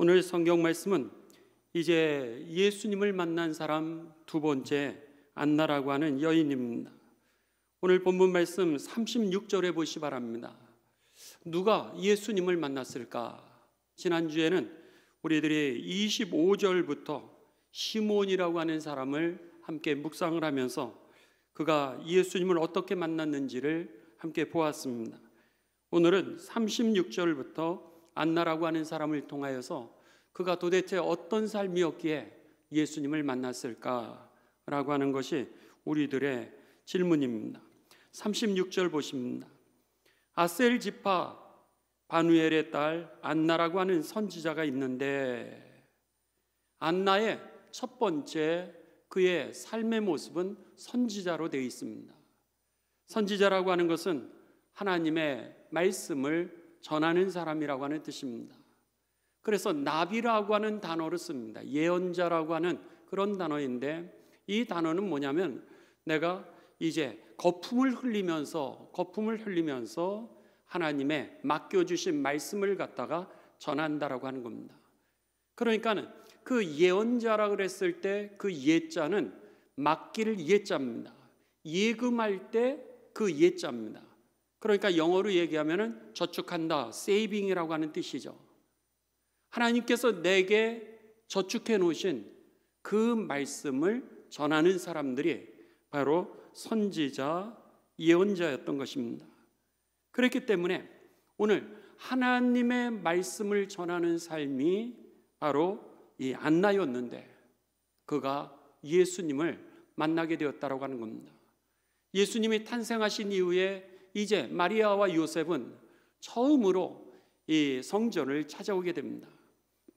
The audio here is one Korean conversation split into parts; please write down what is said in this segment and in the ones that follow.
오늘 성경 말씀은 이제 예수님을 만난 사람 두 번째 안나라고 하는 여인입니다. 오늘 본문 말씀 36절에 보시 바랍니다. 누가 예수님을 만났을까? 지난주에는 우리들이 25절부터 시몬이라고 하는 사람을 함께 묵상을 하면서 그가 예수님을 어떻게 만났는지를 함께 보았습니다. 오늘은 36절부터 안나라고 하는 사람을 통하여서 그가 도대체 어떤 삶이었기에 예수님을 만났을까라고 하는 것이 우리들의 질문입니다. 36절 보십니다. 아셀 지파 바누엘의 딸 안나라고 하는 선지자가 있는데, 안나의 첫 번째 그의 삶의 모습은 선지자로 되어 있습니다. 선지자라고 하는 것은 하나님의 말씀을 전하는 사람이라고 하는 뜻입니다. 그래서 나비라고 하는 단어를 씁니다. 예언자라고 하는 그런 단어인데, 이 단어는 뭐냐면 내가 이제 거품을 흘리면서 하나님의 맡겨주신 말씀을 갖다가 전한다라고 하는 겁니다. 그러니까는 그 예언자라 그랬을 때 그 예자는 맡길 예자입니다. 예금할 때 그 예자입니다. 그러니까 영어로 얘기하면은 저축한다, 세이빙이라고 하는 뜻이죠. 하나님께서 내게 저축해 놓으신 그 말씀을 전하는 사람들이 바로 선지자, 예언자였던 것입니다. 그렇기 때문에 오늘 하나님의 말씀을 전하는 삶이 바로 이 안나였는데, 그가 예수님을 만나게 되었다라고 하는 겁니다. 예수님이 탄생하신 이후에 이제 마리아와 요셉은 처음으로 이 성전을 찾아오게 됩니다.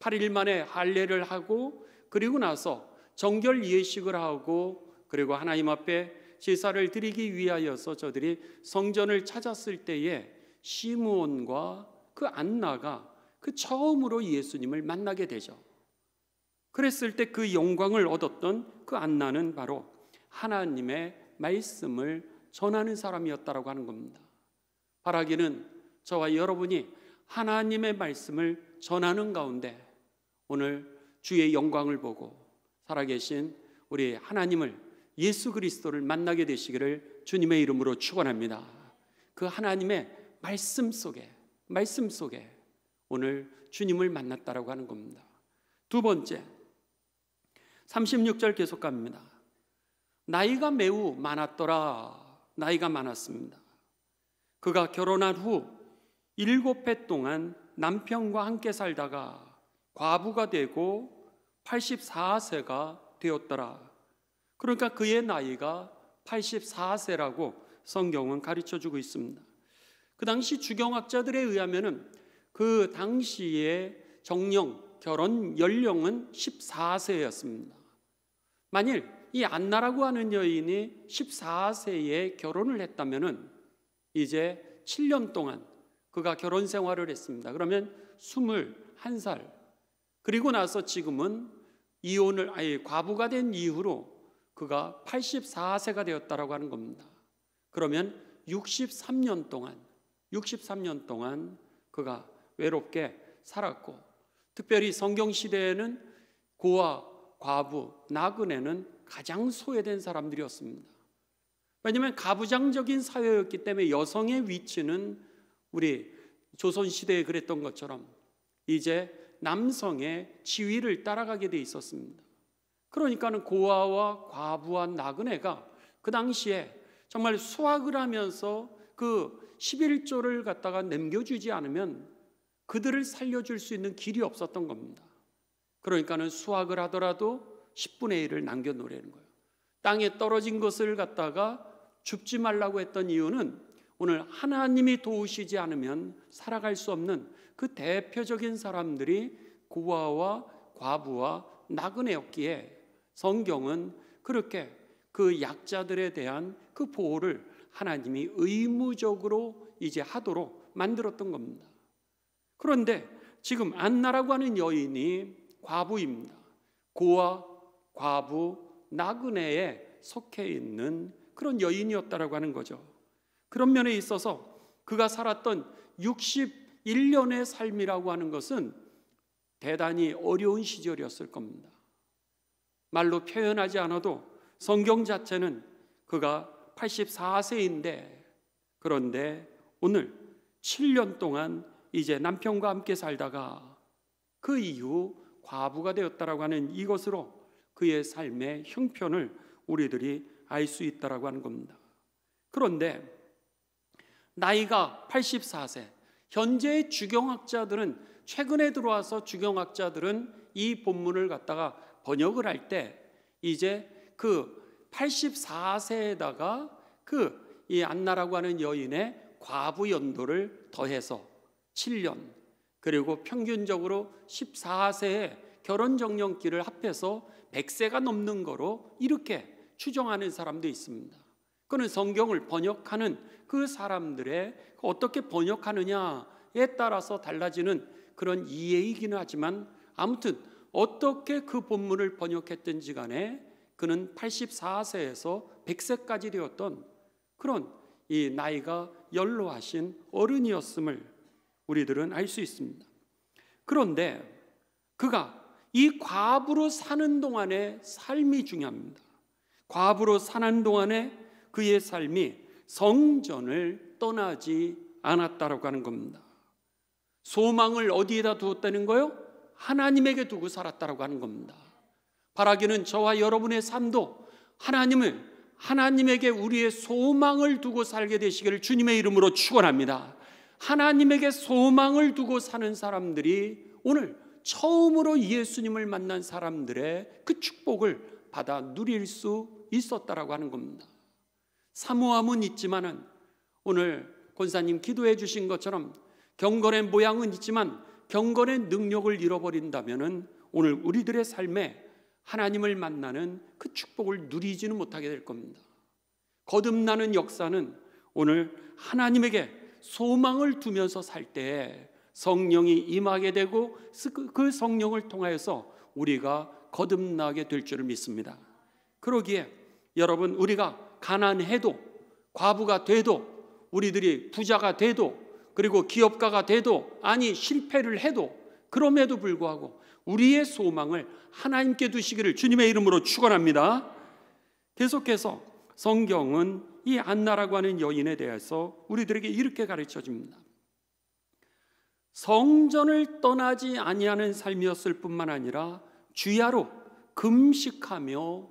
8일 만에 할례를 하고, 그리고 나서 정결 예식을 하고, 그리고 하나님 앞에 제사를 드리기 위하여서 저들이 성전을 찾았을 때에 시므온과 그 안나가 그 처음으로 예수님을 만나게 되죠. 그랬을 때 그 영광을 얻었던 그 안나는 바로 하나님의 말씀을 전하는 사람이었다라고 하는 겁니다. 바라기는 저와 여러분이 하나님의 말씀을 전하는 가운데 오늘 주의 영광을 보고 살아계신 우리 하나님을, 예수 그리스도를 만나게 되시기를 주님의 이름으로 축원합니다. 그 하나님의 말씀 속에 오늘 주님을 만났다라고 하는 겁니다. 두 번째, 36절 계속 갑니다. 나이가 매우 많았더라. 나이가 많았습니다. 그가 결혼한 후 7해 동안 남편과 함께 살다가 과부가 되고 84세가 되었더라. 그러니까 그의 나이가 84세라고 성경은 가르쳐주고 있습니다. 그 당시 주경학자들에 의하면은 그 당시의 정령, 결혼 연령은 14세였습니다. 만일 이 안나라고 하는 여인이 14세에 결혼을 했다면은 이제 7년 동안 그가 결혼 생활을 했습니다. 그러면 21살. 그리고 나서 지금은 과부가 된 이후로 그가 84세가 되었다라고 하는 겁니다. 그러면 63년 동안 그가 외롭게 살았고, 특별히 성경 시대에는 고아, 과부, 나그네는 가장 소외된 사람들이었습니다. 왜냐하면 가부장적인 사회였기 때문에 여성의 위치는 우리 조선시대에 그랬던 것처럼 이제 남성의 지위를 따라가게 돼 있었습니다. 그러니까는 고아와 과부와 나그네가 그 당시에 정말 수확을 하면서 그 11조를 갖다가 남겨주지 않으면 그들을 살려줄 수 있는 길이 없었던 겁니다. 그러니까는 수확을 하더라도 10분의 1을 남겨놓으라는 거예요. 땅에 떨어진 것을 갖다가 줍지 말라고 했던 이유는 오늘 하나님이 도우시지 않으면 살아갈 수 없는 그 대표적인 사람들이 고아와 과부와 나그네였기에 성경은 그렇게 그 약자들에 대한 그 보호를 하나님이 의무적으로 이제 하도록 만들었던 겁니다. 그런데 지금 안나라고 하는 여인이 과부입니다. 고아, 과부, 나그네에 속해 있는 그런 여인이었다라고 하는 거죠. 그런 면에 있어서 그가 살았던 61년의 삶이라고 하는 것은 대단히 어려운 시절이었을 겁니다. 말로 표현하지 않아도 성경 자체는 그가 84세인데, 그런데 오늘 7년 동안 이제 남편과 함께 살다가 그 이후 과부가 되었다라고 하는 이것으로 그의 삶의 형편을 우리들이 알 수 있다라고 하는 겁니다. 그런데 나이가 84세, 현재의 주경학자들은, 최근에 들어와서 주경학자들은 이 본문을 갖다가 번역을 할 때 이제 그 84세에다가 이 안나라고 하는 여인의 과부 연도를 더해서 7년, 그리고 평균적으로 14세의 결혼 정년기를 합해서 100세가 넘는 거로 이렇게 추정하는 사람도 있습니다. 그는 성경을 번역하는 그 사람들의 어떻게 번역하느냐에 따라서 달라지는 그런 이해이기는 하지만, 아무튼 어떻게 그 본문을 번역했든지 간에 그는 84세에서 100세까지 되었던 그런 이 나이가 연로하신 어른이었음을 우리들은 알 수 있습니다. 그런데 그가 이 과부로 사는 동안의 삶이 중요합니다. 과부로 사는 동안에 그의 삶이 성전을 떠나지 않았다라고 하는 겁니다. 소망을 어디에다 두었다는 거요? 하나님에게 두고 살았다라고 하는 겁니다. 바라기는 저와 여러분의 삶도 하나님에게 우리의 소망을 두고 살게 되시기를 주님의 이름으로 축원합니다. 하나님에게 소망을 두고 사는 사람들이 오늘 처음으로 예수님을 만난 사람들의 그 축복을 받아 누릴 수 있었다라고 하는 겁니다. 사모함은 있지만은, 오늘 권사님 기도해 주신 것처럼 경건의 모양은 있지만 경건의 능력을 잃어버린다면은 오늘 우리들의 삶에 하나님을 만나는 그 축복을 누리지는 못하게 될 겁니다. 거듭나는 역사는 오늘 하나님에게 소망을 두면서 살 때에 성령이 임하게 되고 그 성령을 통하여서 우리가 거듭나게 될 줄을 믿습니다. 그러기에 여러분, 우리가 가난해도, 과부가 돼도, 우리들이 부자가 돼도, 그리고 기업가가 돼도, 아니 실패를 해도, 그럼에도 불구하고 우리의 소망을 하나님께 두시기를 주님의 이름으로 축원합니다. 계속해서 성경은 이 안나라고 하는 여인에 대해서 우리들에게 이렇게 가르쳐 줍니다. 성전을 떠나지 아니하는 삶이었을 뿐만 아니라 주야로 금식하며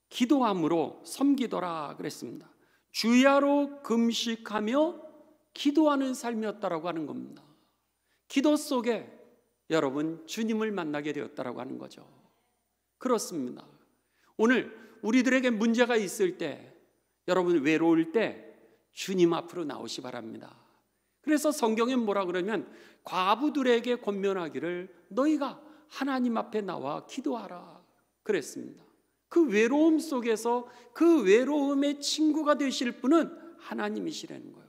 기도함으로 섬기더라 그랬습니다. 주야로 금식하며 기도하는 삶이었다라고 하는 겁니다. 기도 속에 여러분 주님을 만나게 되었다라고 하는 거죠. 그렇습니다. 오늘 우리들에게 문제가 있을 때, 여러분 외로울 때 주님 앞으로 나오시 바랍니다. 그래서 성경에 뭐라 그러면 과부들에게 권면하기를 너희가 하나님 앞에 나와 기도하라 그랬습니다. 그 외로움 속에서 그 외로움의 친구가 되실 분은 하나님이시라는 거예요.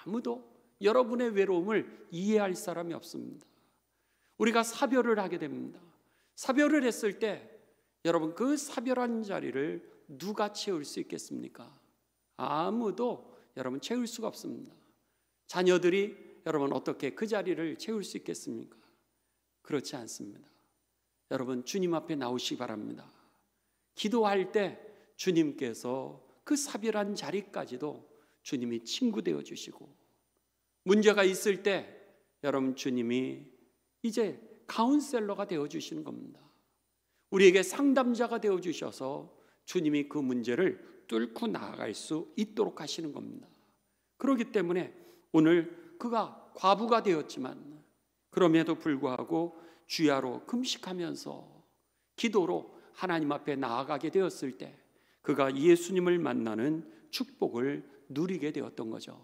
아무도 여러분의 외로움을 이해할 사람이 없습니다. 우리가 사별을 하게 됩니다. 사별을 했을 때 여러분, 그 사별한 자리를 누가 채울 수 있겠습니까? 아무도 여러분 채울 수가 없습니다. 자녀들이 여러분 어떻게 그 자리를 채울 수 있겠습니까? 그렇지 않습니다. 여러분 주님 앞에 나오시기 바랍니다. 기도할 때 주님께서 그 사별한 자리까지도 주님이 친구 되어 주시고, 문제가 있을 때 여러분 주님이 이제 카운셀러가 되어 주시는 겁니다. 우리에게 상담자가 되어 주셔서 주님이 그 문제를 뚫고 나아갈 수 있도록 하시는 겁니다. 그렇기 때문에 오늘 그가 과부가 되었지만 그럼에도 불구하고 주야로 금식하면서 기도로 하나님 앞에 나아가게 되었을 때 그가 예수님을 만나는 축복을 누리게 되었던 거죠.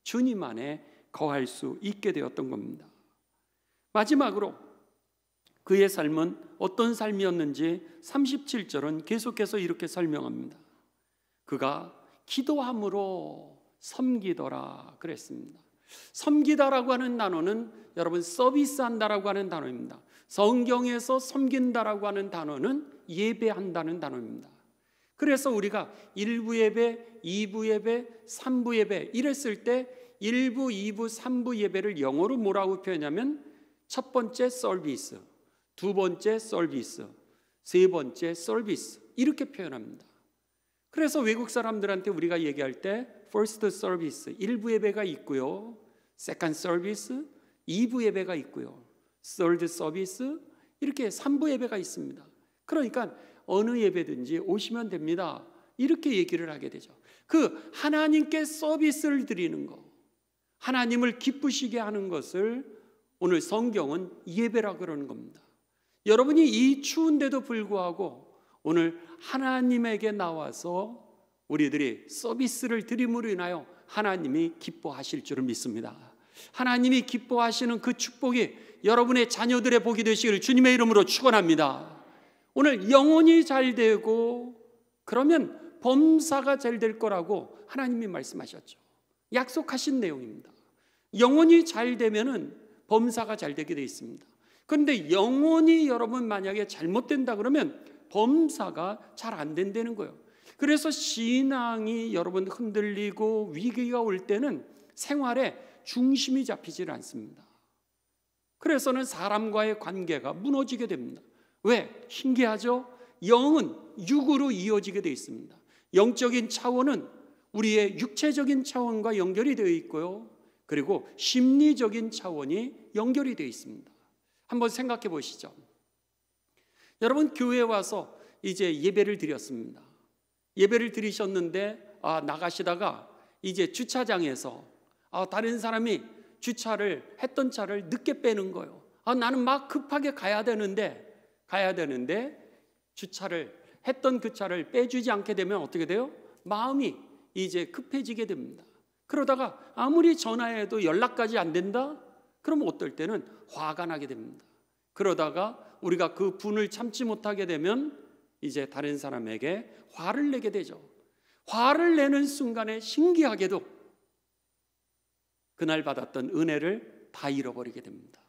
주님 안에 거할 수 있게 되었던 겁니다. 마지막으로 그의 삶은 어떤 삶이었는지 37절은 계속해서 이렇게 설명합니다. 그가 기도함으로 섬기더라 그랬습니다. 섬기다라고 하는 단어는 여러분 서비스한다라고 하는 단어입니다. 성경에서 섬긴다라고 하는 단어는 예배한다는 단어입니다. 그래서 우리가 1부 예배, 2부 예배, 3부 예배 이랬을 때 1부, 2부, 3부 예배를 영어로 뭐라고 표현하면 첫 번째 서비스, 두 번째 서비스, 세 번째 서비스 이렇게 표현합니다. 그래서 외국 사람들한테 우리가 얘기할 때 first service 1부 예배가 있고요, second service 2부 예배가 있고요, third service 이렇게 3부 예배가 있습니다. 그러니까 어느 예배든지 오시면 됩니다, 이렇게 얘기를 하게 되죠. 그 하나님께 서비스를 드리는 것, 하나님을 기쁘시게 하는 것을 오늘 성경은 예배라 그러는 겁니다. 여러분이 이 추운데도 불구하고 오늘 하나님에게 나와서 우리들이 서비스를 드림으로 인하여 하나님이 기뻐하실 줄을 믿습니다. 하나님이 기뻐하시는 그 축복이 여러분의 자녀들의 복이 되시기를 주님의 이름으로 축원합니다. 오늘 영혼이 잘 되고 그러면 범사가 잘 될 거라고 하나님이 말씀하셨죠. 약속하신 내용입니다. 영혼이 잘 되면은 범사가 잘 되게 되어 있습니다. 그런데 영혼이 여러분 만약에 잘못된다 그러면 범사가 잘 안 된다는 거예요. 그래서 신앙이 여러분 흔들리고 위기가 올 때는 생활에 중심이 잡히질 않습니다. 그래서는 사람과의 관계가 무너지게 됩니다. 왜? 신기하죠? 영은 육으로 이어지게 되어 있습니다. 영적인 차원은 우리의 육체적인 차원과 연결이 되어 있고요, 그리고 심리적인 차원이 연결이 되어 있습니다. 한번 생각해 보시죠. 여러분 교회에 와서 이제 예배를 드렸습니다. 예배를 드리셨는데 나가시다가 이제 주차장에서 다른 사람이 주차를 했던 차를 늦게 빼는 거예요. 나는 막 급하게 가야 되는데 주차를 했던 그 차를 빼주지 않게 되면 어떻게 돼요? 마음이 이제 급해지게 됩니다. 그러다가 아무리 전화해도 연락까지 안 된다? 그러면 어떨 때는 화가 나게 됩니다. 그러다가 우리가 그 분을 참지 못하게 되면 이제 다른 사람에게 화를 내게 되죠. 화를 내는 순간에 신기하게도 그날 받았던 은혜를 다 잃어버리게 됩니다.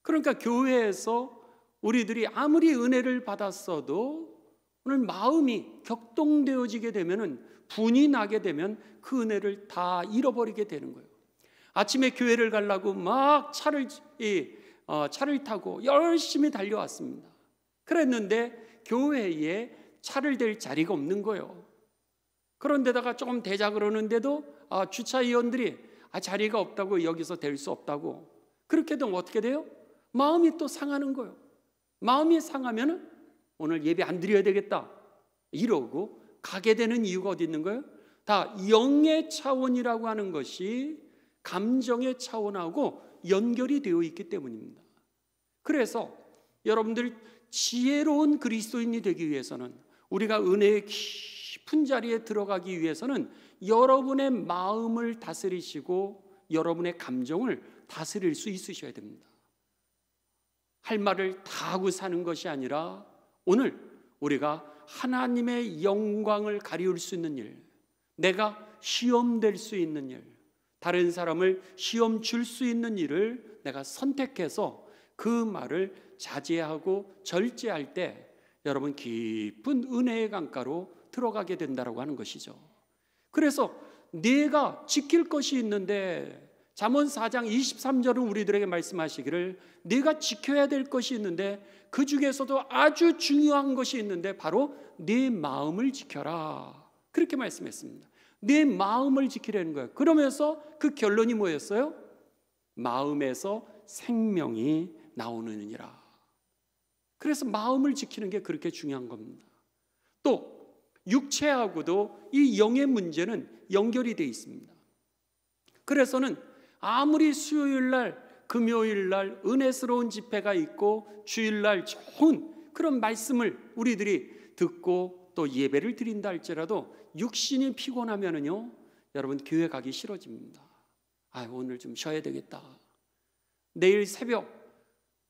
그러니까 교회에서 우리들이 아무리 은혜를 받았어도 오늘 마음이 격동되어지게 되면은, 분이 나게 되면 그 은혜를 다 잃어버리게 되는 거예요. 아침에 교회를 가려고 막 차를 타고 열심히 달려왔습니다. 그랬는데 교회에 차를 댈 자리가 없는 거예요. 그런데다가 조금 대자 그러는데도 주차위원들이 자리가 없다고, 여기서 댈 수 없다고. 그렇게 되면 어떻게 돼요? 마음이 또 상하는 거예요. 마음이 상하면 오늘 예배 안 드려야 되겠다 이러고 가게 되는 이유가 어디 있는 거예요? 다 영의 차원이라고 하는 것이 감정의 차원하고 연결이 되어 있기 때문입니다. 그래서 여러분들 지혜로운 그리스도인이 되기 위해서는, 우리가 은혜의 깊은 자리에 들어가기 위해서는 여러분의 마음을 다스리시고 여러분의 감정을 다스릴 수 있으셔야 됩니다. 할 말을 다 하고 사는 것이 아니라 오늘 우리가 하나님의 영광을 가리울 수 있는 일, 내가 시험될 수 있는 일, 다른 사람을 시험 줄 수 있는 일을 내가 선택해서 그 말을 자제하고 절제할 때 여러분 깊은 은혜의 강가로 들어가게 된다고 하는 것이죠. 그래서 내가 지킬 것이 있는데, 잠언 4장 23절은 우리들에게 말씀하시기를 내가 지켜야 될 것이 있는데 그 중에서도 아주 중요한 것이 있는데 바로 내 마음을 지켜라, 그렇게 말씀했습니다. 내 마음을 지키라는 거예요. 그러면서 그 결론이 뭐였어요? 마음에서 생명이 나오느니라. 그래서 마음을 지키는 게 그렇게 중요한 겁니다. 또 육체하고도 이 영의 문제는 연결이 되어 있습니다. 그래서는 아무리 수요일날, 금요일날 은혜스러운 집회가 있고 주일날 좋은 그런 말씀을 우리들이 듣고 또 예배를 드린다 할지라도 육신이 피곤하면은요, 여러분 교회 가기 싫어집니다. 오늘 좀 쉬어야 되겠다. 내일 새벽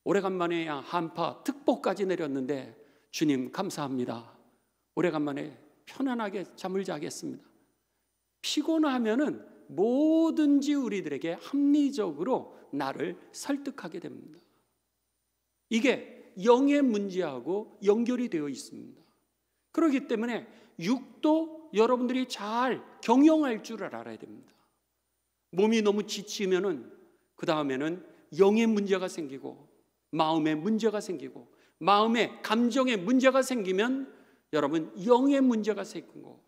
오래간만에 한파 특보까지 내렸는데 주님 감사합니다. 오래간만에 편안하게 잠을 자겠습니다. 피곤하면은 뭐든지 우리들에게 합리적으로 나를 설득하게 됩니다. 이게 영의 문제하고 연결이 되어 있습니다. 그렇기 때문에 육도 여러분들이 잘 경영할 줄 알아야 됩니다. 몸이 너무 지치면은 그 다음에는 영의 문제가 생기고 마음의 문제가 생기고 마음의 감정의 문제가 생기면 여러분 영의 문제가 생기고,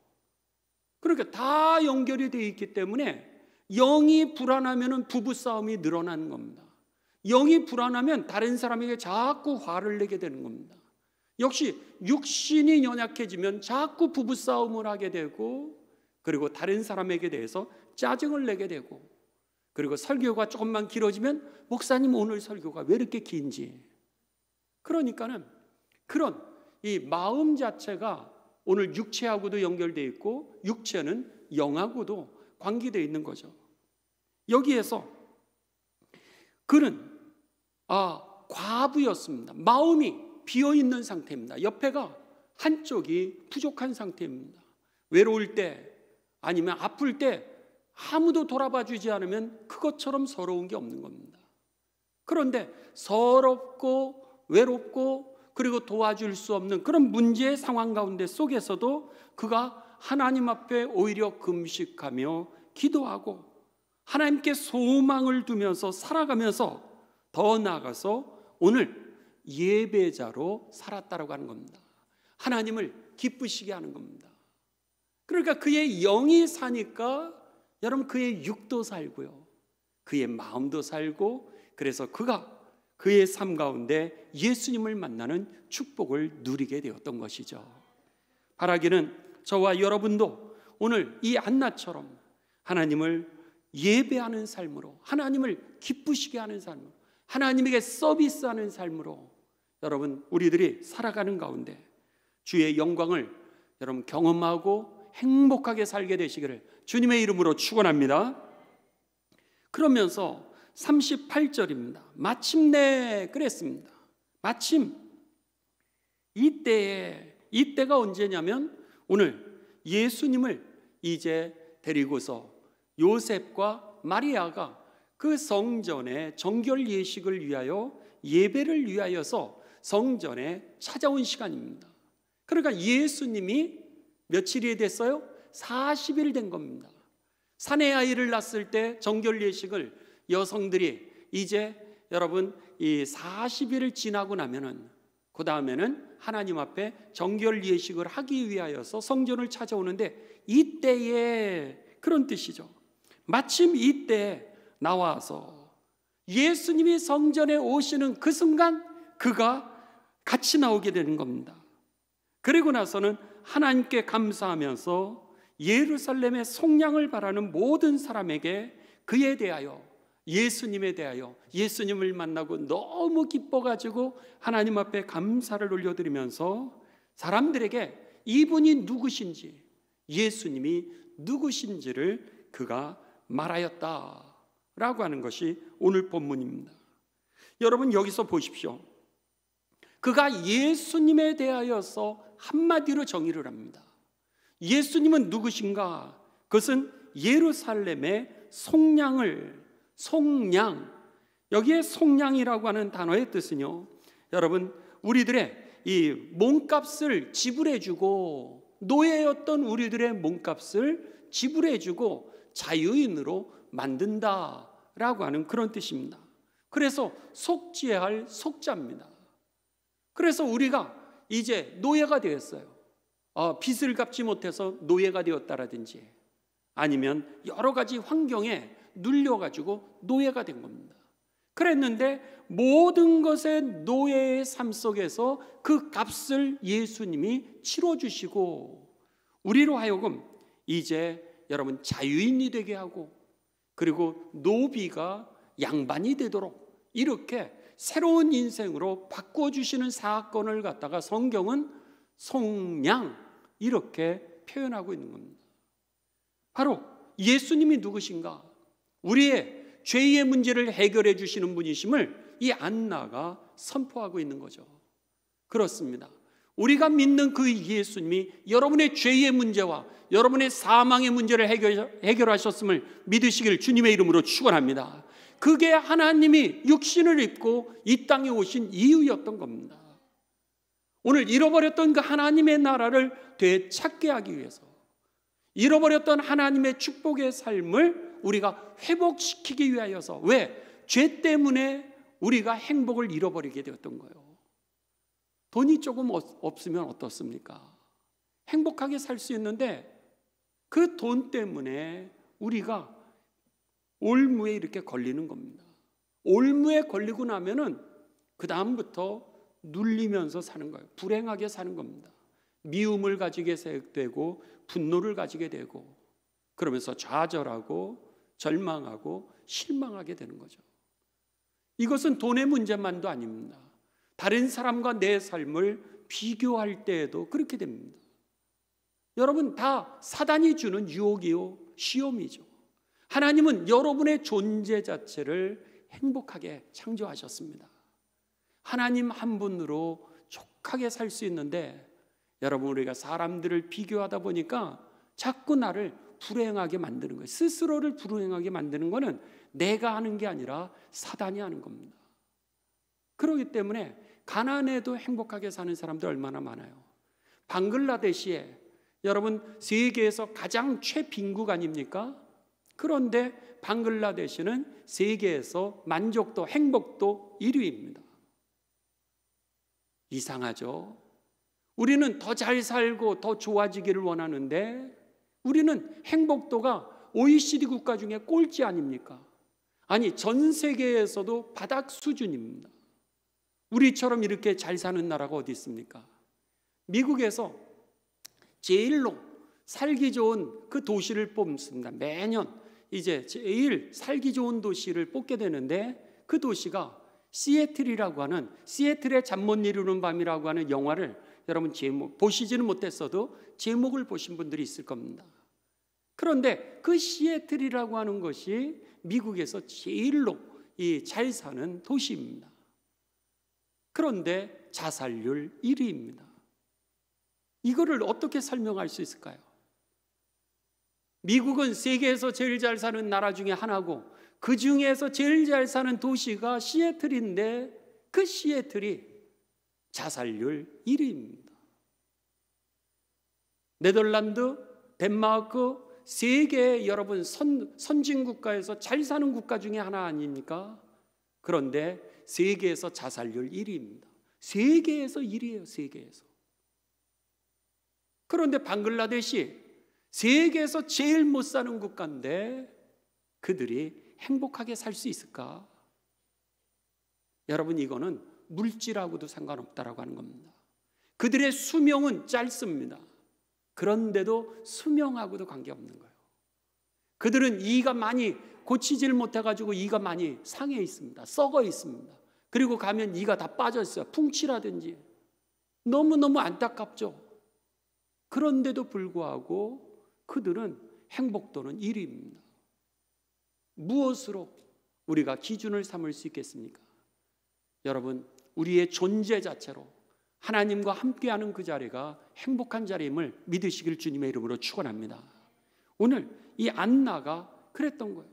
그러니까 다 연결이 되어 있기 때문에 영이 불안하면 부부싸움이 늘어나는 겁니다. 영이 불안하면 다른 사람에게 자꾸 화를 내게 되는 겁니다. 역시 육신이 연약해지면 자꾸 부부싸움을 하게 되고, 그리고 다른 사람에게 대해서 짜증을 내게 되고, 그리고 설교가 조금만 길어지면 목사님 오늘 설교가 왜 이렇게 긴지. 그러니까는 그런 이 마음 자체가 오늘 육체하고도 연결되어 있고 육체는 영하고도 관계되어 있는 거죠. 여기에서 그는 과부였습니다. 마음이 비어있는 상태입니다. 옆에가 한쪽이 부족한 상태입니다. 외로울 때 아니면 아플 때 아무도 돌아봐 주지 않으면 그것처럼 서러운 게 없는 겁니다. 그런데 서럽고 외롭고 그리고 도와줄 수 없는 그런 문제의 상황 가운데 속에서도 그가 하나님 앞에 오히려 금식하며 기도하고 하나님께 소망을 두면서 살아가면서 더 나아가서 오늘 예배자로 살았다라고 하는 겁니다. 하나님을 기쁘시게 하는 겁니다. 그러니까 그의 영이 사니까 여러분 그의 육도 살고요, 그의 마음도 살고, 그래서 그가 그의 삶 가운데 예수님을 만나는 축복을 누리게 되었던 것이죠. 바라기는 저와 여러분도 오늘 이 안나처럼 하나님을 예배하는 삶으로, 하나님을 기쁘시게 하는 삶으로, 하나님에게 서비스하는 삶으로 여러분 우리들이 살아가는 가운데 주의 영광을 여러분 경험하고 행복하게 살게 되시기를 주님의 이름으로 축원합니다. 그러면서 38절입니다. 마침내 그랬습니다. 마침 이때가 언제냐면 오늘 예수님을 이제 데리고서 요셉과 마리아가 그 성전의 정결 예식을 위하여 예배를 위하여서 성전에 찾아온 시간입니다. 그러니까 예수님이 며칠이 됐어요? 40일 된 겁니다. 사내 아이를 낳았을 때 정결 예식을 여성들이 이제 여러분 이 40일을 지나고 나면은 그 다음에는 하나님 앞에 정결 예식을 하기 위하여서 성전을 찾아오는데 이때에 그런 뜻이죠. 마침 이때 나와서 예수님이 성전에 오시는 그 순간 그가 같이 나오게 되는 겁니다. 그리고 나서는 하나님께 감사하면서 예루살렘의 속량을 바라는 모든 사람에게 그에 대하여, 예수님에 대하여, 예수님을 만나고 너무 기뻐가지고 하나님 앞에 감사를 올려드리면서 사람들에게 이분이 누구신지, 예수님이 누구신지를 그가 말하였다라고 하는 것이 오늘 본문입니다. 여러분 여기서 보십시오. 그가 예수님에 대하여서 한마디로 정의를 합니다. 예수님은 누구신가? 그것은 예루살렘의 속량, 여기에 속량이라고 하는 단어의 뜻은요, 여러분 우리들의 이 몸값을 지불해주고, 노예였던 우리들의 몸값을 지불해주고 자유인으로 만든다라고 하는 그런 뜻입니다. 그래서 속죄할 속자입니다. 그래서 우리가 이제 노예가 되었어요. 빚을 갚지 못해서 노예가 되었다라든지 아니면 여러 가지 환경에 눌려가지고 노예가 된 겁니다. 그랬는데 모든 것의 노예의 삶 속에서 그 값을 예수님이 치러주시고 우리로 하여금 이제 여러분 자유인이 되게 하고, 그리고 노비가 양반이 되도록 이렇게 새로운 인생으로 바꿔주시는 사건을 갖다가 성경은 속량 이렇게 표현하고 있는 겁니다. 바로 예수님이 누구신가? 우리의 죄의 문제를 해결해 주시는 분이심을 이 안나가 선포하고 있는 거죠. 그렇습니다. 우리가 믿는 그 예수님이 여러분의 죄의 문제와 여러분의 사망의 문제를 해결하셨음을 믿으시길 주님의 이름으로 축원합니다. 그게 하나님이 육신을 입고 이 땅에 오신 이유였던 겁니다. 오늘 잃어버렸던 그 하나님의 나라를 되찾게 하기 위해서, 잃어버렸던 하나님의 축복의 삶을 우리가 회복시키기 위하여서, 왜? 죄 때문에 우리가 행복을 잃어버리게 되었던 거예요. 돈이 조금 없으면 어떻습니까? 행복하게 살 수 있는데 그 돈 때문에 우리가 올무에 이렇게 걸리는 겁니다. 올무에 걸리고 나면은 그 다음부터 눌리면서 사는 거예요. 불행하게 사는 겁니다. 미움을 가지게 되고 분노를 가지게 되고 그러면서 좌절하고 절망하고 실망하게 되는 거죠. 이것은 돈의 문제만도 아닙니다. 다른 사람과 내 삶을 비교할 때에도 그렇게 됩니다. 여러분, 다 사단이 주는 유혹이요, 시험이죠. 하나님은 여러분의 존재 자체를 행복하게 창조하셨습니다. 하나님 한 분으로 족하게 살 수 있는데, 여러분, 우리가 사람들을 비교하다 보니까 자꾸 나를 불행하게 만드는 거예요. 스스로를 불행하게 만드는 것은 내가 하는 게 아니라 사단이 하는 겁니다. 그렇기 때문에 가난해도 행복하게 사는 사람들 얼마나 많아요. 방글라데시에 여러분 세계에서 가장 최빈국 아닙니까? 그런데 방글라데시는 세계에서 만족도, 행복도 1위입니다. 이상하죠? 우리는 더 잘 살고 더 좋아지기를 원하는데 우리는 행복도가 OECD 국가 중에 꼴찌 아닙니까? 아니, 전 세계에서도 바닥 수준입니다. 우리처럼 이렇게 잘 사는 나라가 어디 있습니까? 미국에서 제일로 살기 좋은 그 도시를 뽑습니다. 매년 이제 제일 살기 좋은 도시를 뽑게 되는데 그 도시가 시애틀이라고 하는, 시애틀의 잠 못 이루는 밤이라고 하는 영화를 여러분 제목 보시지는 못했어도 제목을 보신 분들이 있을 겁니다. 그런데 그 시애틀이라고 하는 것이 미국에서 제일로 잘 사는 도시입니다. 그런데 자살률 1위입니다. 이거를 어떻게 설명할 수 있을까요? 미국은 세계에서 제일 잘 사는 나라 중에 하나고 그 중에서 제일 잘 사는 도시가 시애틀인데 그 시애틀이 자살률 1위입니다. 네덜란드, 덴마크, 세계 여러분 선진국가에서 잘 사는 국가 중에 하나 아닙니까? 그런데 세계에서 자살률 1위입니다. 세계에서 1위예요. 세계에서. 그런데 방글라데시 세계에서 제일 못 사는 국가인데 그들이 행복하게 살 수 있을까? 여러분, 이거는 물질하고도 상관없다라고 하는 겁니다. 그들의 수명은 짧습니다. 그런데도 수명하고도 관계없는 거예요. 그들은 이가 많이 고치질 못해가지고 이가 많이 상해 있습니다. 썩어 있습니다. 그리고 가면 이가 다 빠져 있어요. 풍치라든지. 너무너무 안타깝죠. 그런데도 불구하고 그들은 행복도는 1위입니다. 무엇으로 우리가 기준을 삼을 수 있겠습니까? 여러분, 우리의 존재 자체로 하나님과 함께하는 그 자리가 행복한 자리임을 믿으시길 주님의 이름으로 축원합니다. 오늘 이 안나가 그랬던 거예요.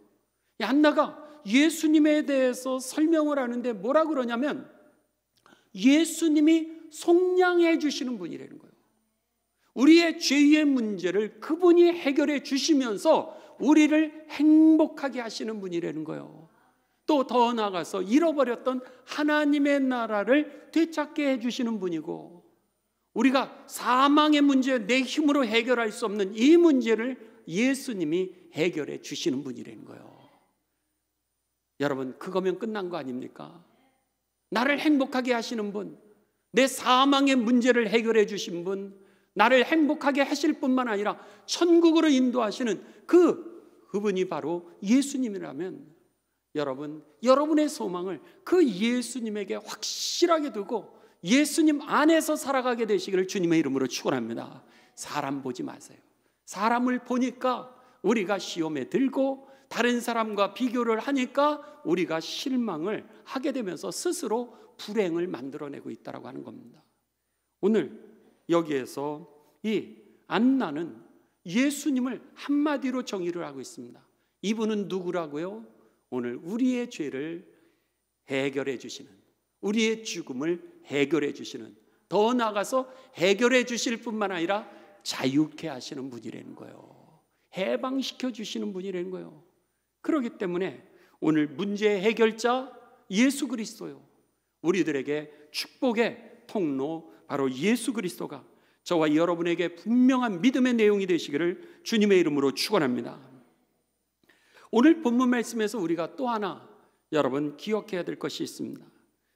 이 안나가 예수님에 대해서 설명을 하는데 뭐라 그러냐면 예수님이 속량해 주시는 분이라는 거예요. 우리의 죄의 문제를 그분이 해결해 주시면서 우리를 행복하게 하시는 분이라는 거예요. 또 더 나아가서 잃어버렸던 하나님의 나라를 되찾게 해주시는 분이고, 우리가 사망의 문제, 내 힘으로 해결할 수 없는 이 문제를 예수님이 해결해 주시는 분이라는 거예요. 여러분, 그거면 끝난 거 아닙니까? 나를 행복하게 하시는 분, 내 사망의 문제를 해결해 주신 분, 나를 행복하게 하실 뿐만 아니라 천국으로 인도하시는 그분이 바로 예수님이라면 여러분, 여러분의 소망을 그 예수님에게 확실하게 두고 예수님 안에서 살아가게 되시기를 주님의 이름으로 축원합니다. 사람 보지 마세요. 사람을 보니까 우리가 시험에 들고 다른 사람과 비교를 하니까 우리가 실망을 하게 되면서 스스로 불행을 만들어내고 있다고 하는 겁니다. 오늘 여기에서 이 안나는 예수님을 한마디로 정의를 하고 있습니다. 이분은 누구라고요? 오늘 우리의 죄를 해결해 주시는, 우리의 죽음을 해결해 주시는, 더 나아가서 해결해 주실 뿐만 아니라 자유케 하시는 분이라는 거예요. 해방시켜 주시는 분이라는 거예요. 그렇기 때문에 오늘 문제의 해결자 예수 그리스도요, 우리들에게 축복의 통로 바로 예수 그리스도가 저와 여러분에게 분명한 믿음의 내용이 되시기를 주님의 이름으로 축원합니다. 오늘 본문 말씀에서 우리가 또 하나 여러분 기억해야 될 것이 있습니다.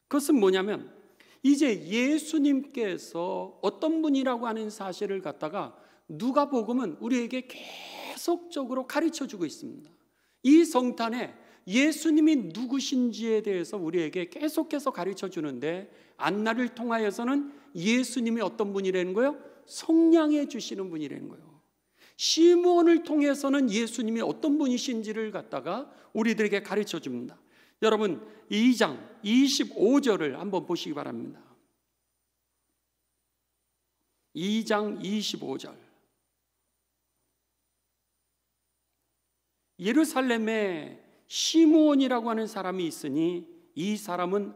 그것은 뭐냐면 이제 예수님께서 어떤 분이라고 하는 사실을 갖다가 누가복음은 우리에게 계속적으로 가르쳐주고 있습니다. 이 성탄에 예수님이 누구신지에 대해서 우리에게 계속해서 가르쳐주는데, 안나를 통하여서는 예수님이 어떤 분이라는 거예요? 성량해 주시는 분이라는 거예요. 시므온을 통해서는 예수님이 어떤 분이신지를 갖다가 우리들에게 가르쳐줍니다. 여러분 2장 25절을 한번 보시기 바랍니다. 2장 25절. 예루살렘에 시므온이라고 하는 사람이 있으니 이 사람은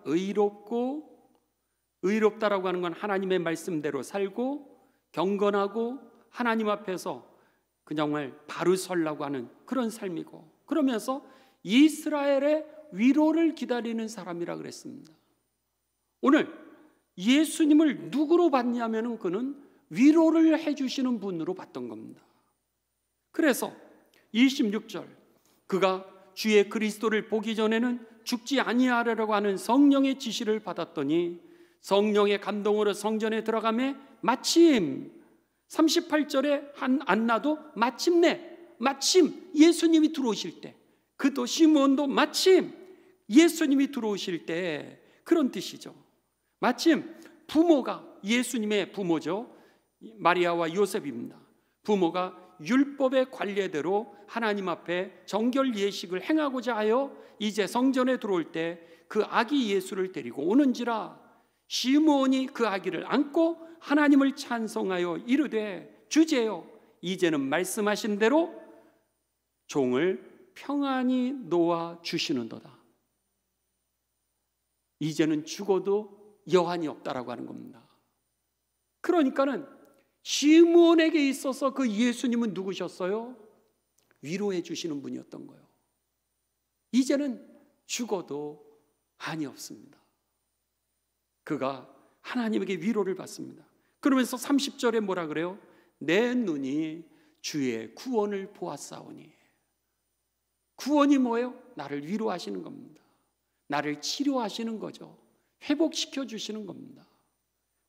의롭다라고 하는 건 하나님의 말씀대로 살고 경건하고 하나님 앞에서 정말 바로 서려고 하는 그런 삶이고, 그러면서 이스라엘의 위로를 기다리는 사람이라 그랬습니다. 오늘 예수님을 누구로 봤냐면 그는 위로를 해주시는 분으로 봤던 겁니다. 그래서 26절, 그가 주의 그리스도를 보기 전에는 죽지 아니하리라고 하는 성령의 지시를 받았더니 성령의 감동으로 성전에 들어가매 마침 38절에 한 안나도 마침 예수님이 들어오실 때, 그도 시므온도 마침 예수님이 들어오실 때, 그런 뜻이죠. 마침 부모가, 예수님의 부모죠, 마리아와 요셉입니다. 부모가 율법의 관례대로 하나님 앞에 정결 예식을 행하고자 하여 이제 성전에 들어올 때 그 아기 예수를 데리고 오는지라, 시므온이 그 아기를 안고 하나님을 찬송하여 이르되 주제여, 이제는 말씀하신 대로 종을 평안히 놓아 주시는도다. 이제는 죽어도 여한이 없다라고 하는 겁니다. 그러니까는 시므온에게 있어서 그 예수님은 누구셨어요? 위로해 주시는 분이었던 거예요. 이제는 죽어도 한이 없습니다. 그가 하나님에게 위로를 받습니다. 그러면서 30절에 뭐라 그래요? 내 눈이 주의 구원을 보았사오니. 구원이 뭐예요? 나를 위로하시는 겁니다. 나를 치료하시는 거죠. 회복시켜 주시는 겁니다.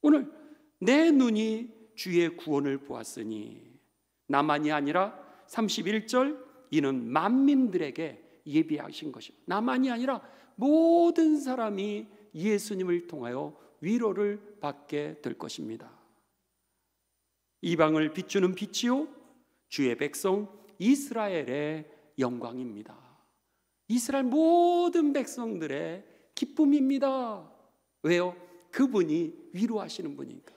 오늘 내 눈이 주의 구원을 보았으니, 나만이 아니라 31절, 이는 만민들에게 예비하신 것이요, 나만이 아니라 모든 사람이 예수님을 통하여 위로를 받게 될 것입니다. 이방을 비추는 빛이요 주의 백성 이스라엘의 영광입니다. 이스라엘 모든 백성들의 기쁨입니다. 왜요? 그분이 위로하시는 분이니까.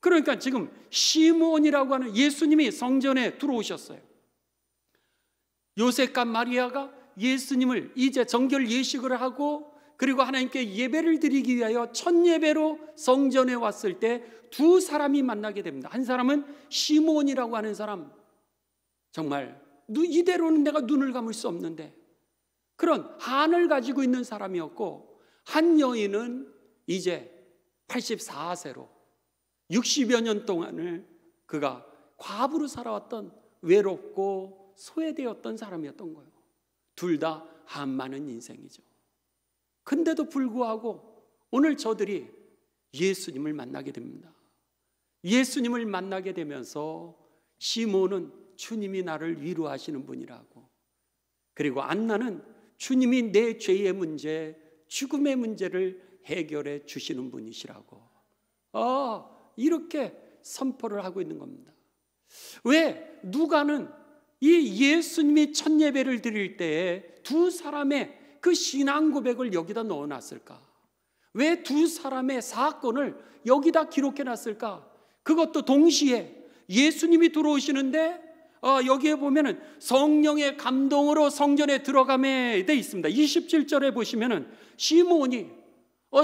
그러니까 지금 시므온이라고 하는 예수님이 성전에 들어오셨어요. 요셉과 마리아가 예수님을 이제 정결 예식을 하고, 그리고 하나님께 예배를 드리기 위하여 첫 예배로 성전에 왔을 때 두 사람이 만나게 됩니다. 한 사람은 시므온이라고 하는 사람, 정말 이대로는 내가 눈을 감을 수 없는데 그런 한을 가지고 있는 사람이었고, 한 여인은 이제 84세로 60여 년 동안을 그가 과부로 살아왔던 외롭고 소외되었던 사람이었던 거예요. 둘 다 한 많은 인생이죠. 근데도 불구하고 오늘 저들이 예수님을 만나게 됩니다. 예수님을 만나게 되면서 시므온은 주님이 나를 위로하시는 분이라고, 그리고 안나는 주님이 내 죄의 문제, 죽음의 문제를 해결해 주시는 분이시라고 이렇게 선포를 하고 있는 겁니다. 왜 누가는 이 예수님이 첫 예배를 드릴 때에 두 사람의 그 신앙 고백을 여기다 넣어놨을까? 왜 두 사람의 사건을 여기다 기록해놨을까? 그것도 동시에 예수님이 들어오시는데 여기에 보면은 성령의 감동으로 성전에 들어가게 돼 있습니다. 27절에 보시면은 시므온이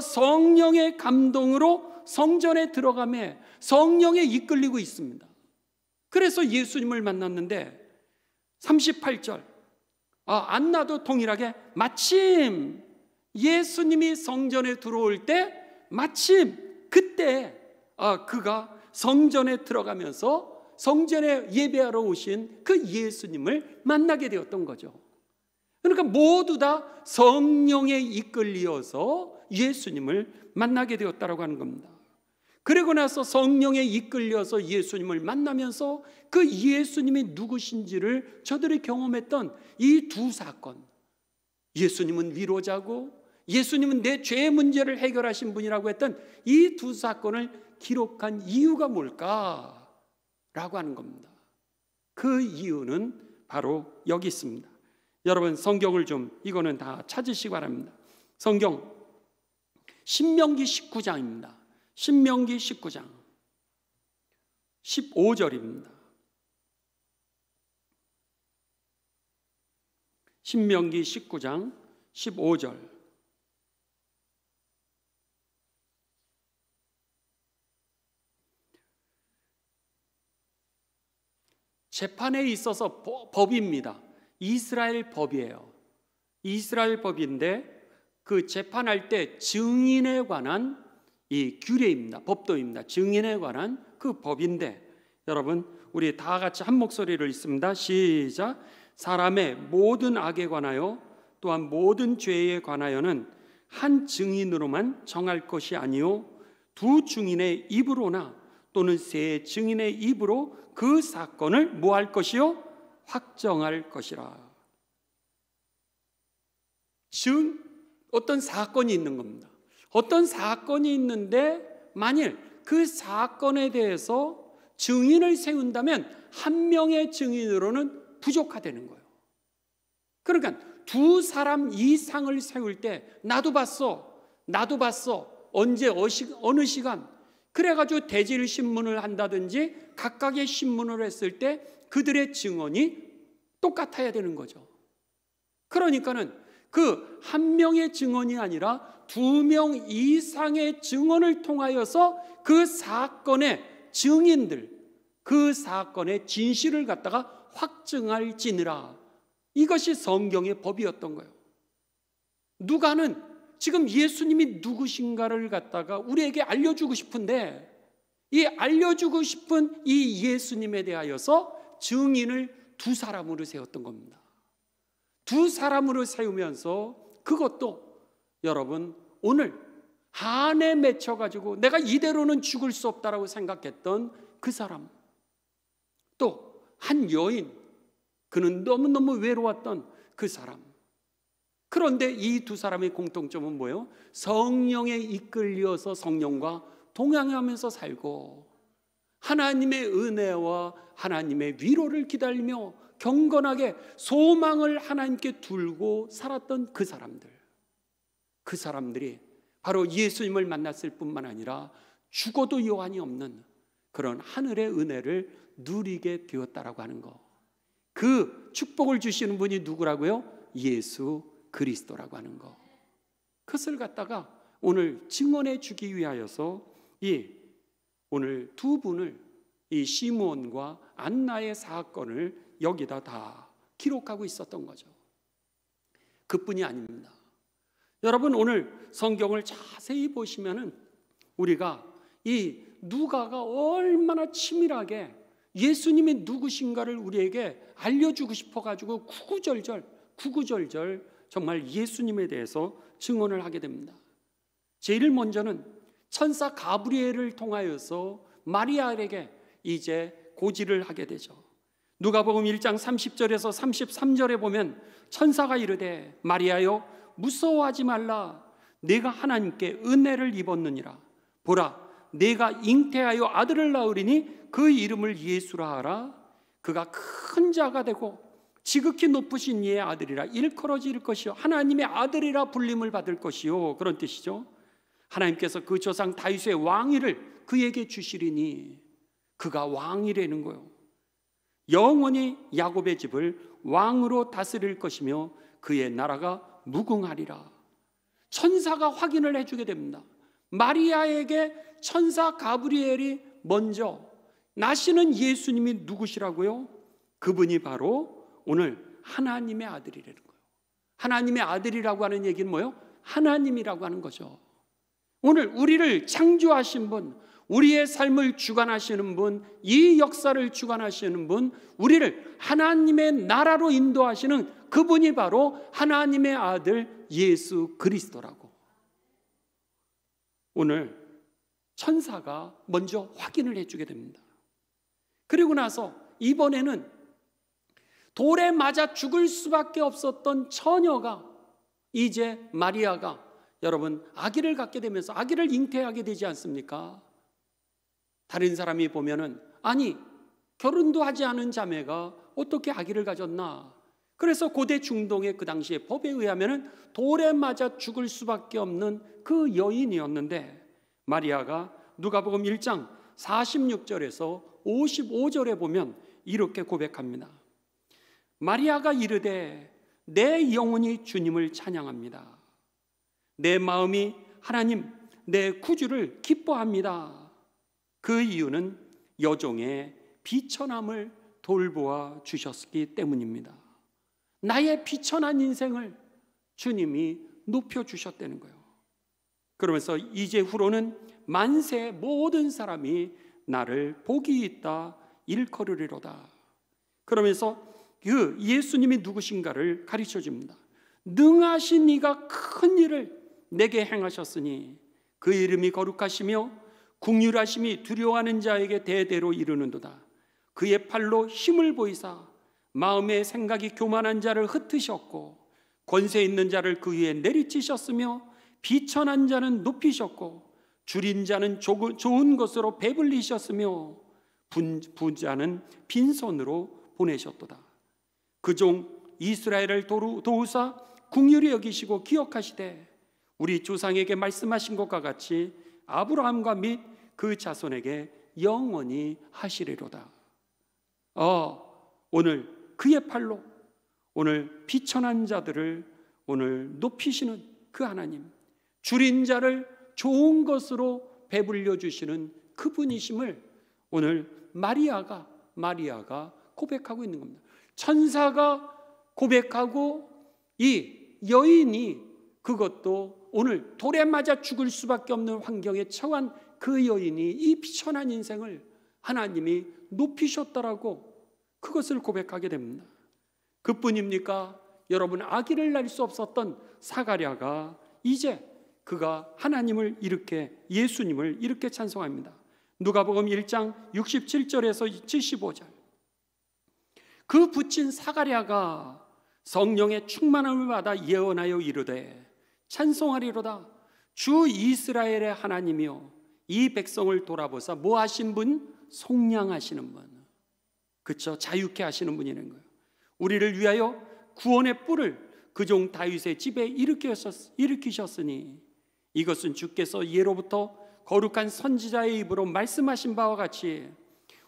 성령의 감동으로 성전에 들어가며 성령에 이끌리고 있습니다. 그래서 예수님을 만났는데 38절, 안나도 동일하게 마침 예수님이 성전에 들어올 때 마침 그때 그가 성전에 들어가면서 성전에 예배하러 오신 그 예수님을 만나게 되었던 거죠. 그러니까 모두 다 성령에 이끌려서 예수님을 만나게 되었다라고 하는 겁니다. 그리고 나서 성령에 이끌려서 예수님을 만나면서 그 예수님이 누구신지를 저들이 경험했던 이 두 사건, 예수님은 위로자고 예수님은 내 죄의 문제를 해결하신 분이라고 했던 이 두 사건을 기록한 이유가 뭘까라고 하는 겁니다. 그 이유는 바로 여기 있습니다. 여러분 성경을 좀 이거는 다 찾으시기 바랍니다. 성경 신명기 19장입니다. 신명기 19장 15절입니다. 신명기 19장 15절. 재판에 있어서 법입니다. 이스라엘 법이에요. 이스라엘 법인데 그 재판할 때 증인에 관한 이 규례입니다. 법도입니다. 증인에 관한 그 법인데 여러분 우리 다 같이 한 목소리를 읽습니다. 시작. 사람의 모든 악에 관하여 또한 모든 죄에 관하여는 한 증인으로만 정할 것이 아니요 두 증인의 입으로나 또는 세 증인의 입으로 그 사건을 뭐 할 것이요? 확정할 것이라. 어떤 사건이 있는 겁니다. 어떤 사건이 있는데 만일 그 사건에 대해서 증인을 세운다면 한 명의 증인으로는 부족하다는 거예요. 그러니까 두 사람 이상을 세울 때 나도 봤어 언제 어느 시간 그래가지고 대질 신문을 한다든지 각각의 신문을 했을 때 그들의 증언이 똑같아야 되는 거죠. 그러니까는 그 한 명의 증언이 아니라 두 명 이상의 증언을 통하여서 그 사건의 증인들, 그 사건의 진실을 갖다가 확증할지니라. 이것이 성경의 법이었던 거예요. 누가는 지금 예수님이 누구신가를 갖다가 우리에게 알려주고 싶은데 이 알려주고 싶은 이 예수님에 대하여서 증인을 두 사람으로 세웠던 겁니다. 두 사람으로 세우면서 그것도 여러분 오늘 한에 맺혀가지고 내가 이대로는 죽을 수 없다라고 생각했던 그 사람, 또 한 여인, 그는 너무너무 외로웠던 그 사람. 그런데 이 두 사람의 공통점은 뭐예요? 성령에 이끌려서 성령과 동행하면서 살고 하나님의 은혜와 하나님의 위로를 기다리며 경건하게 소망을 하나님께 두고 살았던 그 사람들. 그 사람들이 바로 예수님을 만났을 뿐만 아니라 죽어도 여한이 없는 그런 하늘의 은혜를 누리게 되었다라고 하는 거. 그 축복을 주시는 분이 누구라고요? 예수 그리스도라고 하는 거. 그것을 갖다가 오늘 증언해 주기 위하여서 오늘 두 분을 이 시므온과 안나의 사건을 여기다 다 기록하고 있었던 거죠. 그뿐이 아닙니다. 여러분 오늘 성경을 자세히 보시면은 우리가 이 누가가 얼마나 치밀하게 예수님이 누구신가를 우리에게 알려주고 싶어가지고 구구절절 정말 예수님에 대해서 증언을 하게 됩니다. 제일 먼저는 천사 가브리엘을 통하여서 마리아에게 이제 고지를 하게 되죠. 누가복음 1장 30절에서 33절에 보면 천사가 이르되 마리아여 무서워하지 말라. 내가 하나님께 은혜를 입었느니라. 보라 내가 잉태하여 아들을 낳으리니 그 이름을 예수라 하라. 그가 큰 자가 되고 지극히 높으신 이의 아들이라 일컬어질 것이요 하나님의 아들이라 불림을 받을 것이요. 그런 뜻이죠. 하나님께서 그 조상 다윗의 왕위를 그에게 주시리니 그가 왕이라는 거예요. 영원히 야곱의 집을 왕으로 다스릴 것이며 그의 나라가 무궁하리라. 천사가 확인을 해주게 됩니다. 마리아에게 천사 가브리엘이 먼저 나시는 예수님이 누구시라고요? 그분이 바로 오늘 하나님의 아들이라는 거예요. 하나님의 아들이라고 하는 얘기는 뭐예요? 하나님이라고 하는 거죠. 오늘 우리를 창조하신 분, 우리의 삶을 주관하시는 분, 이 역사를 주관하시는 분, 우리를 하나님의 나라로 인도하시는 그분이 바로 하나님의 아들 예수 그리스도라고. 오늘 천사가 먼저 확인을 해주게 됩니다. 그리고 나서 이번에는 돌에 맞아 죽을 수밖에 없었던 처녀가, 이제 마리아가 여러분 아기를 갖게 되면서 아기를 잉태하게 되지 않습니까? 다른 사람이 보면은 아니 결혼도 하지 않은 자매가 어떻게 아기를 가졌나? 그래서 고대 중동의 그 당시의 법에 의하면은 돌에 맞아 죽을 수밖에 없는 그 여인이었는데, 마리아가 누가복음 1장 46절에서 55절에 보면 이렇게 고백합니다. 마리아가 이르되 내 영혼이 주님을 찬양합니다. 내 마음이 하나님 내 구주를 기뻐합니다. 그 이유는 여종의 비천함을 돌보아 주셨기 때문입니다. 나의 비천한 인생을 주님이 높여주셨다는 거예요. 그러면서 이제후로는 만세 모든 사람이 나를 복이 있다 일컬으리로다. 그러면서 그 예수님이 누구신가를 가르쳐 줍니다. 능하신 이가 큰 일을 내게 행하셨으니 그 이름이 거룩하시며 국률하심이 두려워하는 자에게 대대로 이르는도다. 그의 팔로 힘을 보이사 마음의 생각이 교만한 자를 흩으셨고 권세 있는 자를 그 위에 내리치셨으며 비천한 자는 높이셨고 줄인 자는 좋은 것으로 배불리셨으며 부자는 빈손으로 보내셨도다. 그 종 이스라엘을 도우사 긍휼히 여기시고 기억하시되 우리 조상에게 말씀하신 것과 같이 아브라함과 및 그 자손에게 영원히 하시리로다. 오늘 그의 팔로 오늘 비천한 자들을 오늘 높이시는 그 하나님, 줄인 자를 좋은 것으로 배불려 주시는 그분이심을 오늘 마리아가 고백하고 있는 겁니다. 천사가 고백하고 이 여인이, 그것도 오늘 돌에 맞아 죽을 수밖에 없는 환경에 처한 그 여인이 이 비천한 인생을 하나님이 높이셨다라고 그것을 고백하게 됩니다. 그뿐입니까? 여러분, 아기를 낳을 수 없었던 사가랴가 이제 그가 하나님을 이렇게, 예수님을 이렇게 찬송합니다. 누가복음 1장 67절에서 75절. 그 붙인 사가랴가 성령의 충만함을 받아 예언하여 이르되 찬송하리로다. 주 이스라엘의 하나님이여 이 백성을 돌아보사 뭐 하신 분? 속량하시는 분. 그렇죠? 자유케 하시는 분이라는 거예요. 우리를 위하여 구원의 뿔을 그 종 다윗의 집에 일으키셨으니 이것은 주께서 예로부터 거룩한 선지자의 입으로 말씀하신 바와 같이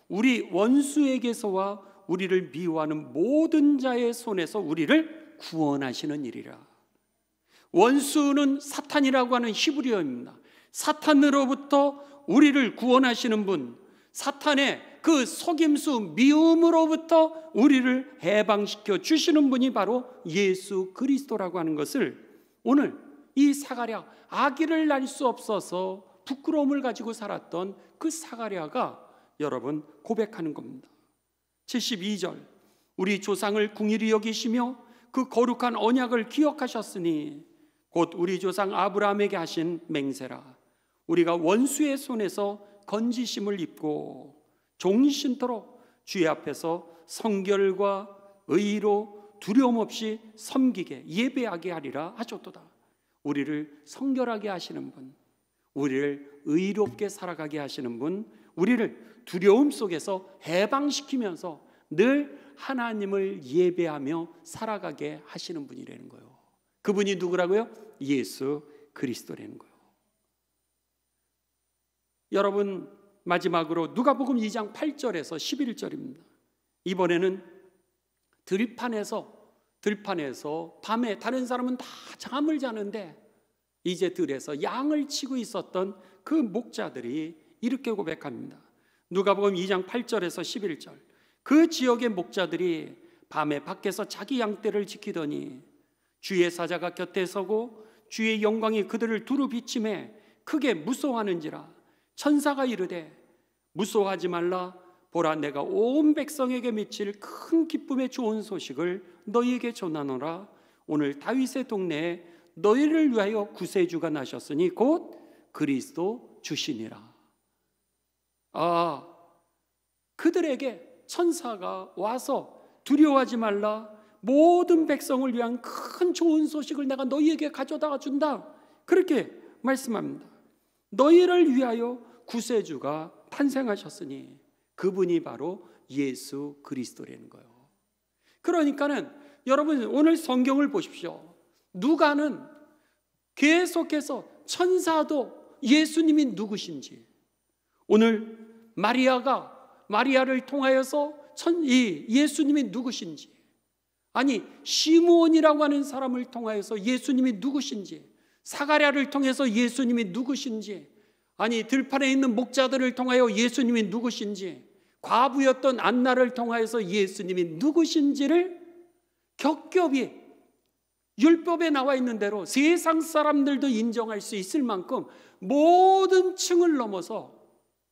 우리 원수에게서와 우리를 미워하는 모든 자의 손에서 우리를 구원하시는 일이라. 원수는 사탄이라고 하는 히브리어입니다. 사탄으로부터 우리를 구원하시는 분, 사탄의 그 속임수 미움으로부터 우리를 해방시켜 주시는 분이 바로 예수 그리스도라고 하는 것을 오늘 이 사가랴, 아기를 낳을 수 없어서 부끄러움을 가지고 살았던 그 사가랴가 여러분 고백하는 겁니다. 72절. 우리 조상을 긍휼히 여기시며 그 거룩한 언약을 기억하셨으니 곧 우리 조상 아브라함에게 하신 맹세라. 우리가 원수의 손에서 건지심을 입고 종신토록 주의 앞에서 성결과 의로 두려움 없이 섬기게 예배하게 하리라 하셨도다. 우리를 성결하게 하시는 분, 우리를 의롭게 살아가게 하시는 분, 우리를 두려움 속에서 해방시키면서 늘 하나님을 예배하며 살아가게 하시는 분이라는 거예요. 그분이 누구라고요? 예수 그리스도라는 거예요. 여러분, 마지막으로 누가복음 2장 8절에서 11절입니다. 이번에는 들판에서 밤에 다른 사람은 다 잠을 자는데 이제 들에서 양을 치고 있었던 그 목자들이 이렇게 고백합니다. 누가복음 2장 8절에서 11절. 그 지역의 목자들이 밤에 밖에서 자기 양떼를 지키더니 주의 사자가 곁에 서고 주의 영광이 그들을 두루 비침해 크게 무서워하는지라. 천사가 이르되 무서워하지 말라. 보라, 내가 온 백성에게 미칠 큰 기쁨의 좋은 소식을 너희에게 전하노라. 오늘 다윗의 동네에 너희를 위하여 구세주가 나셨으니 곧 그리스도 주시니라. 그들에게 천사가 와서 두려워하지 말라, 모든 백성을 위한 큰 좋은 소식을 내가 너희에게 가져다 준다, 그렇게 말씀합니다. 너희를 위하여 구세주가 탄생하셨으니 그분이 바로 예수 그리스도라는 거예요. 그러니까는 여러분 오늘 성경을 보십시오. 누가는 계속해서 천사도 예수님이 누구신지, 오늘 마리아를 통하여서 예수님이 누구신지, 아니 시므온이라고 하는 사람을 통하여서 예수님이 누구신지, 사가랴를 통해서 예수님이 누구신지, 아니 들판에 있는 목자들을 통하여 예수님이 누구신지, 과부였던 안나를 통하여서 예수님이 누구신지를 겹겹이 율법에 나와 있는 대로 세상 사람들도 인정할 수 있을 만큼 모든 층을 넘어서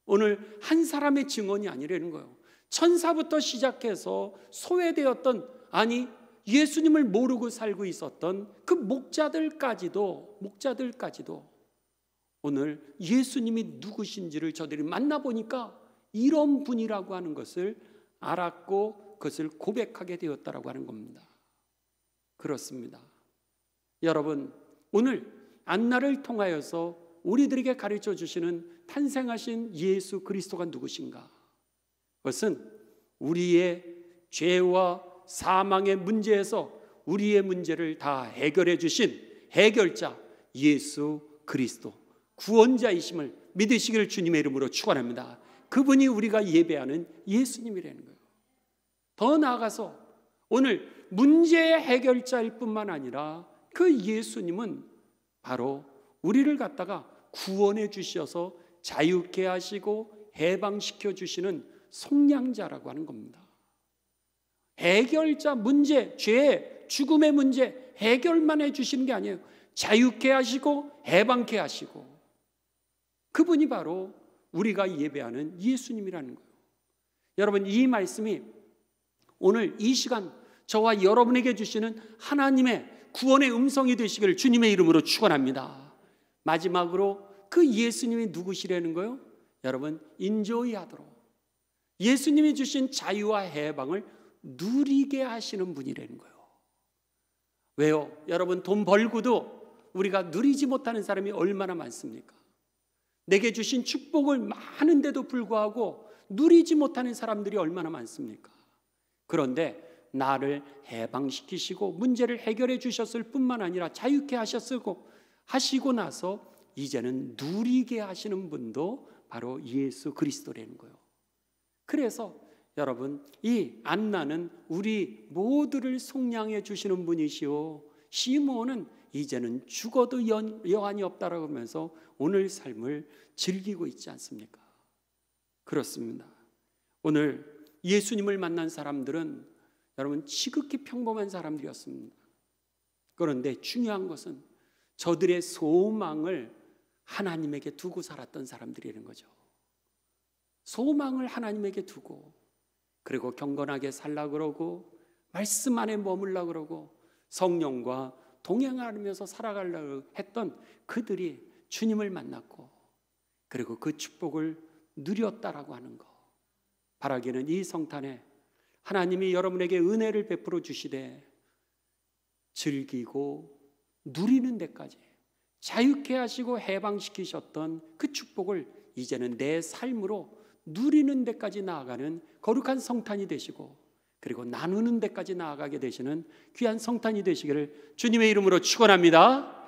오늘 한 사람의 증언이 아니라는 거예요. 천사부터 시작해서 소외되었던, 아니 예수님을 모르고 살고 있었던 그 목자들까지도 오늘 예수님이 누구신지를 저들이 만나보니까 이런 분이라고 하는 것을 알았고 그것을 고백하게 되었다라고 하는 겁니다. 그렇습니다. 여러분, 오늘 안나를 통하여서 우리들에게 가르쳐 주시는 탄생하신 예수 그리스도가 누구신가? 그것은 우리의 죄와 사망의 문제에서 우리의 문제를 다 해결해 주신 해결자 예수 그리스도, 구원자이심을 믿으시기를 주님의 이름으로 축원합니다. 그분이 우리가 예배하는 예수님이라는 거예요. 더 나아가서 오늘 문제의 해결자일 뿐만 아니라 그 예수님은 바로 우리를 갖다가 구원해 주셔서 자유케 하시고 해방시켜 주시는 속량자라고 하는 겁니다. 해결자, 문제, 죄, 죽음의 문제 해결만 해 주시는 게 아니에요. 자유케 하시고 해방케 하시고, 그분이 바로 우리가 예배하는 예수님이라는 거예요. 여러분, 이 말씀이 오늘 이 시간 저와 여러분에게 주시는 하나님의 구원의 음성이 되시기를 주님의 이름으로 축원합니다. 마지막으로 그 예수님이 누구시라는 거예요? 여러분, 인조이 하도록 예수님이 주신 자유와 해방을 누리게 하시는 분이라는 거예요. 왜요? 여러분, 돈 벌고도 우리가 누리지 못하는 사람이 얼마나 많습니까? 내게 주신 축복을 많은데도 불구하고 누리지 못하는 사람들이 얼마나 많습니까? 그런데 나를 해방시키시고 문제를 해결해 주셨을 뿐만 아니라 자유케 하시고 나서 이제는 누리게 하시는 분도 바로 예수 그리스도라는 거예요. 그래서 여러분, 이 안나는 우리 모두를 속량해 주시는 분이시오, 시므온은 이제는 죽어도 여한이 없다라고 하면서 오늘 삶을 즐기고 있지 않습니까? 그렇습니다. 오늘 예수님을 만난 사람들은 여러분 지극히 평범한 사람들이었습니다. 그런데 중요한 것은 저들의 소망을 하나님에게 두고 살았던 사람들이라는 거죠. 소망을 하나님에게 두고, 그리고 경건하게 살라 그러고 말씀 안에 머물라 그러고 성령과 동행하면서 살아가려고 했던 그들이 주님을 만났고, 그리고 그 축복을 누렸다라고 하는 거, 바라기는 이 성탄에 하나님이 여러분에게 은혜를 베풀어 주시되 즐기고 누리는 데까지 자유케 하시고 해방시키셨던 그 축복을 이제는 내 삶으로 누리는 데까지 나아가는 거룩한 성탄이 되시고, 그리고 나누는 데까지 나아가게 되시는 귀한 성탄이 되시기를 주님의 이름으로 축원합니다.